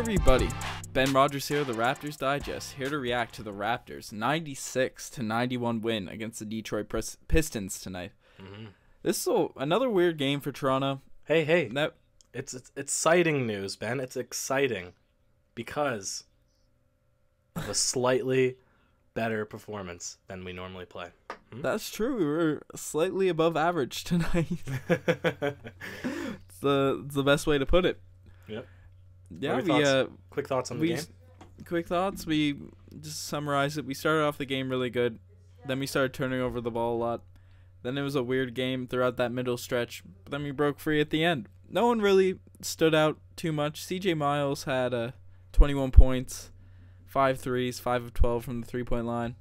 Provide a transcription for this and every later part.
everybody, Ben Rogers here, the Raptors Digest, here to react to the Raptors' 96-91 win against the Detroit Pistons tonight. This is another weird game for Toronto. Hey, it's exciting news, Ben. It's exciting because of a slightly better performance than we normally play. That's true. We were slightly above average tonight. It's the best way to put it. Yep. Yeah, quick thoughts on the game. Quick thoughts. We just summarize it. We started off the game really good. Then we started turning over the ball a lot. Then it was a weird game throughout that middle stretch. But then we broke free at the end. No one really stood out too much. CJ Miles had 21 points, 5 threes, 5 of 12 from the three-point line.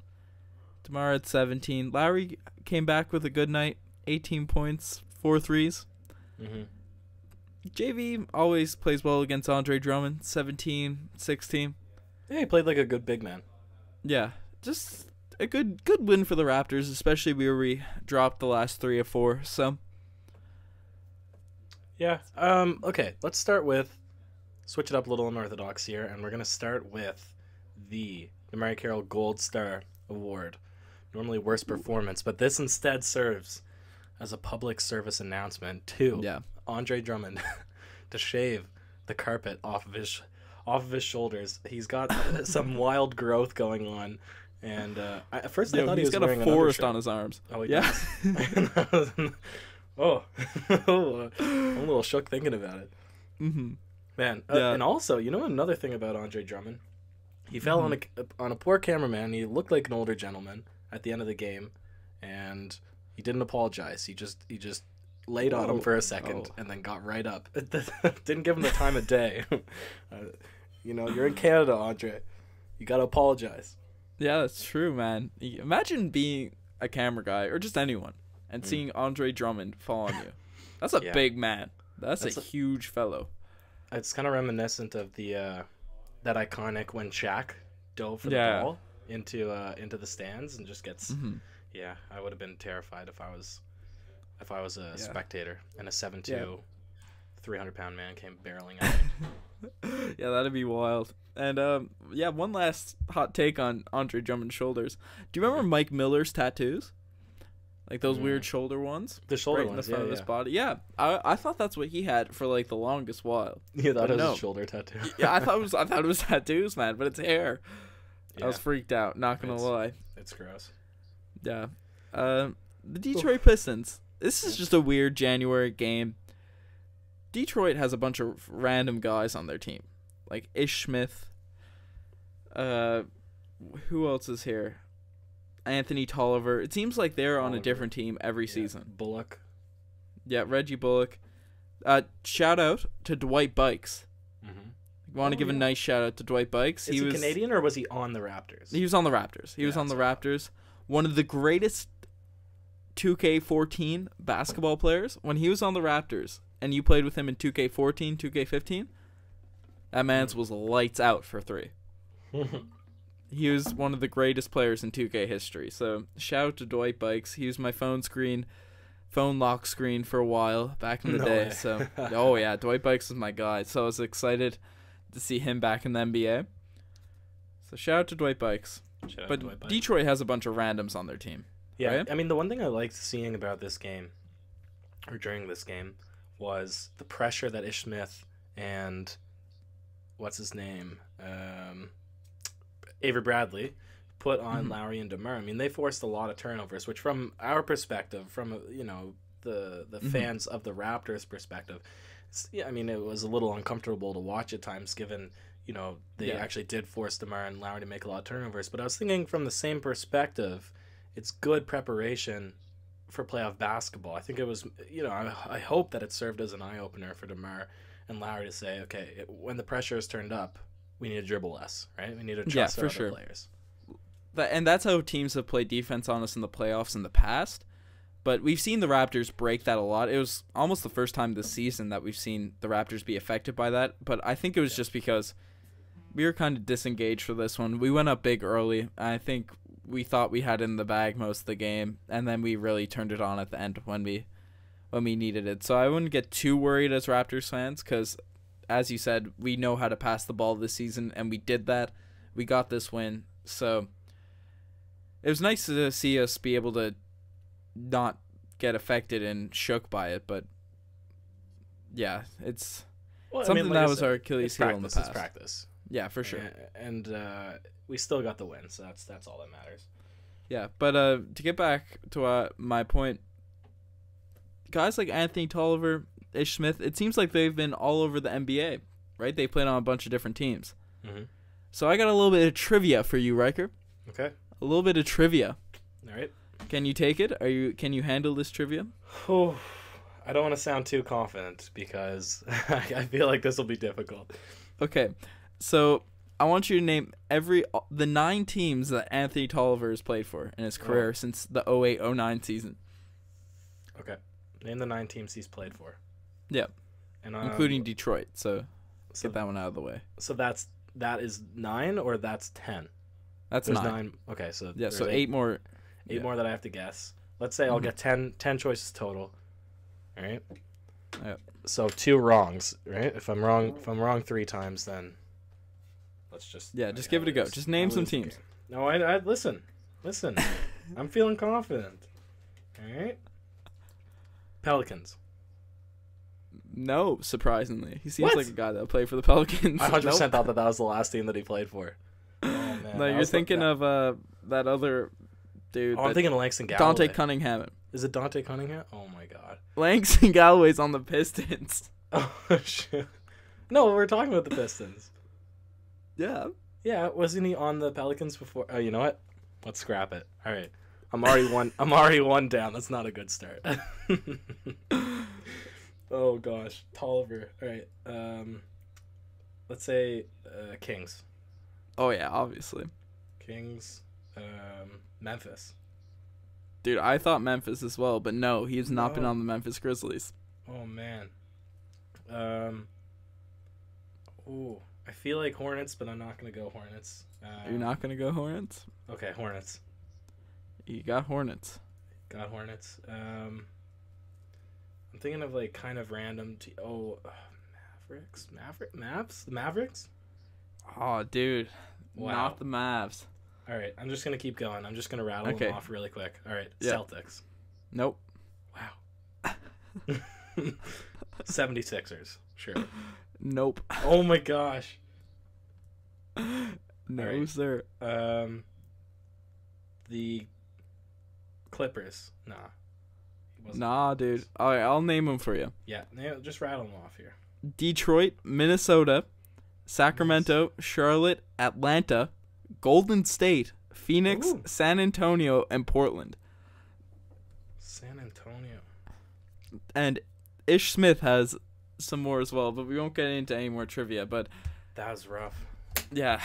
DeMar had 17. Lowry came back with a good night, 18 points, 4 threes. JV always plays well against Andre Drummond, 17, 16. Yeah, he played like a good big man. Yeah, just a good win for the Raptors, especially where we dropped the last 3 of 4. So yeah. Okay, let's start with switch it up a little unorthodox here, and we're gonna start with the Mary Carroll Gold Star Award. Normally worst performance, but this instead serves as a public service announcement to Andre Drummond to shave the carpet off of his shoulders. He's got some wild growth going on, and at first I thought he was got wearing a forest on his arms. Oh, he does. Oh, I'm a little shook thinking about it. Man, and also, you know another thing about Andre Drummond? He fell on a poor cameraman. He looked like an older gentleman at the end of the game, and he didn't apologize. He just laid on him for a second and then got right up. Didn't give him the time of day. You're in Canada, Andre. You gotta apologize. Yeah, that's true, man. Imagine being a camera guy or just anyone and seeing Andre Drummond fall on you. That's a big man. That's a huge fellow. It's kind of reminiscent of the that iconic when Shaq dove for the ball into the stands and just gets. Yeah, I would have been terrified if I was a spectator and a 7'2", 300-pound man came barreling at me. Yeah, that'd be wild. And one last hot take on Andre Drummond's shoulders. Do you remember Mike Miller's tattoos? Like those weird shoulder ones? The shoulder ones, in the front of his body. Yeah, I thought that's what he had for like the longest while. Yeah, that was a shoulder tattoo. Yeah, I thought it was tattoos, man, but it's hair. Yeah. I was freaked out, not gonna lie. It's gross. Yeah. The Detroit Pistons. This is just a weird January game. Detroit has a bunch of random guys on their team. Like Ish Smith. Who else is here? Anthony Tolliver. It seems like they're on a different team every season. Bullock. Yeah, Reggie Bullock. Shout out to Dwight Bikes. Want to give a nice shout out to Dwight Bikes. Is he Canadian or was he on the Raptors? He was on the Raptors. He was on the Raptors. One of the greatest 2K14 basketball players. When he was on the Raptors and you played with him in 2K14, 2K15, that man's was lights out for 3. He was one of the greatest players in 2K history. So shout out to Dwight Bikes. He was my phone lock screen for a while back in the day. So Dwight Bikes was my guy. So I was excited to see him back in the NBA. So shout out to Dwight Bikes. But Detroit has a bunch of randoms on their team. Yeah, right? I mean, the one thing I liked seeing about this game, or during this game, was the pressure that Ish Smith and what's his name, Avery Bradley, put on Lowry and DeMar. I mean, they forced a lot of turnovers, which from our perspective, from the fans of the Raptors' perspective, it was a little uncomfortable to watch at times, given they actually did force DeMar and Lowry to make a lot of turnovers. But I was thinking from the same perspective, it's good preparation for playoff basketball. I think it was, I hope that it served as an eye-opener for DeMar and Lowry to say, okay, when the pressure is turned up, we need to dribble less, right? We need to trust our other players. And that's how teams have played defense on us in the playoffs in the past. But we've seen the Raptors break that a lot. It was almost the first time this season that we've seen the Raptors be affected by that. But I think it was just because we were kind of disengaged for this one. We went up big early. I think we thought we had it in the bag most of the game, and then we really turned it on at the end when we needed it. So I wouldn't get too worried as Raptors fans, because as you said, we know how to pass the ball this season, and we did that. We got this win. So it was nice to see us be able to not get affected and shook by it, but yeah, it's something that was our Achilles heel in the past. It's practice. Yeah, for sure. And we still got the win, so that's all that matters. Yeah, but to get back to my point, guys like Anthony Tolliver, Ish Smith, it seems like they've been all over the NBA, right? They played on a bunch of different teams. Mm-hmm. So I got a little bit of trivia for you, Riker. Okay. A little bit of trivia. All right. Can you take it? Can you handle this trivia? Oh, I don't want to sound too confident because I feel like this will be difficult. Okay. So I want you to name the 9 teams that Anthony Tolliver has played for in his career since the 08-09 season. Okay. Name the 9 teams he's played for. Yeah. And including Detroit. So get that one out of the way. So that is 9 or that's 10? That's There's 9. Okay, so yeah, so 8 more. 8 more that I have to guess. Let's say I'll get 10 choices total. All right. Yeah. So 2 wrongs, right? If I'm wrong 3 times, then let's just just give it a go. Just name some teams. No, I listen. I'm feeling confident. All right. Pelicans. No, surprisingly, he seems like a guy that'll play for the Pelicans. I 100% thought that was the last team that he played for. Oh man. No, you're thinking of that other dude. Oh, I'm thinking of Langston Galloway. Dante Cunningham. Is it Dante Cunningham? Oh my god. Langston Galloway's on the Pistons. Oh shit. No, we're talking about the Pistons. Yeah. Yeah, wasn't he on the Pelicans before? Oh, you know what? Let's scrap it. All right. I'm already one down. That's not a good start. Oh gosh, Tolliver. All right. Let's say Kings. Oh yeah, obviously. Kings. Memphis. Dude, I thought Memphis as well, but no, he has not been on the Memphis Grizzlies. Oh man. Ooh, I feel like Hornets, but I'm not gonna go Hornets. You're not gonna go Hornets? Okay, Hornets. You got Hornets. Got Hornets. I'm thinking of like kind of random. Mavericks. Oh, dude, wow. Not the Mavs. All right, I'm just gonna keep going. I'm just gonna rattle them off really quick. All right, yeah. Celtics. Nope. Wow. 76ers. Sure. Nope. Oh my gosh. No, right. sir. The Clippers. Nah. Nah, dude. All right, I'll name them for you. Yeah, just rattle them off here. Detroit, Minnesota, Sacramento, Charlotte, Atlanta, Golden State, Phoenix, San Antonio, and Portland. San Antonio. And Ish Smith has some more as well, but we won't get into any more trivia. But that was rough. Yeah.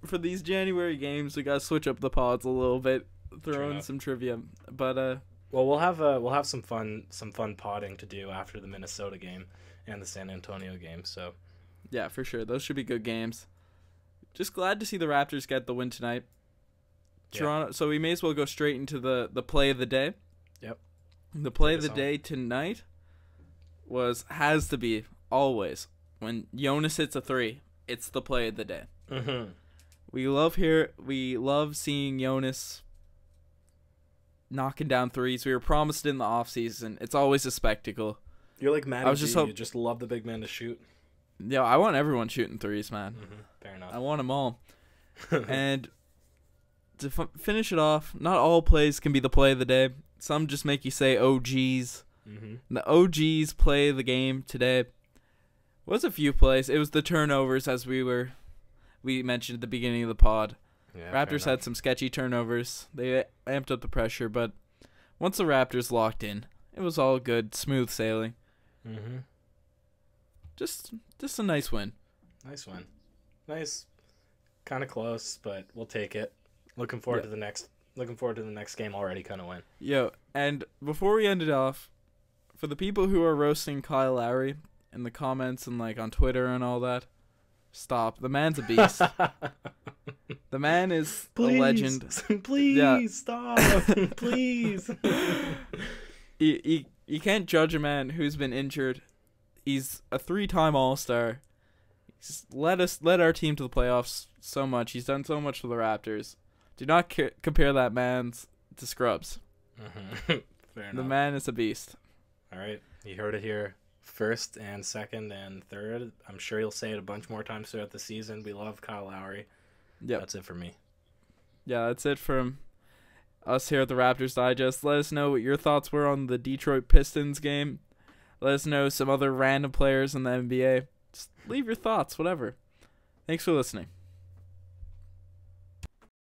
For these January games, we gotta switch up the pods a little bit, throw in some trivia. But well, we'll have some fun podding to do after the Minnesota game and the San Antonio game. So yeah, for sure, those should be good games. Just glad to see the Raptors get the win tonight. Toronto. So we may as well go straight into the play of the day. Yep. The play of the day tonight has to be always when Jonas hits a 3. It's the play of the day. Mm-hmm. We love seeing Jonas knocking down threes. We were promised it in the offseason. It's always a spectacle. You're like Maddie G. You just love the big man to shoot. Yeah, I want everyone shooting threes, man. Mm-hmm. Fair enough. I want them all. And to finish it off, not all plays can be the play of the day. Some just make you say, oh, geez. Mm-hmm. The OGs play of the game today was a few plays. It was the turnovers, as we mentioned at the beginning of the pod. Yeah, Raptors had some sketchy turnovers. They amped up the pressure, but once the Raptors locked in, it was all good, smooth sailing. Mm-hmm. Just a nice win. Nice win. Nice. Kind of close, but we'll take it. Looking forward to the next game already. Kind of win. Yo, and before we end it off, for the people who are roasting Kyle Lowry in the comments and like on Twitter and all that, stop. The man's a beast. The man is a legend. Please stop. Please. You can't judge a man who's been injured. He's a 3-time All-Star. He's led our team to the playoffs so much. He's done so much for the Raptors. Do not compare that man to scrubs. Mm-hmm. Fair enough. The man is a beast. All right, you heard it here. First and second and third. I'm sure you'll say it a bunch more times throughout the season. We love Kyle Lowry. Yep. That's it for me. Yeah, that's it from us here at the Raptors Digest. Let us know what your thoughts were on the Detroit Pistons game. Let us know some other random players in the NBA. Just leave your thoughts, whatever. Thanks for listening.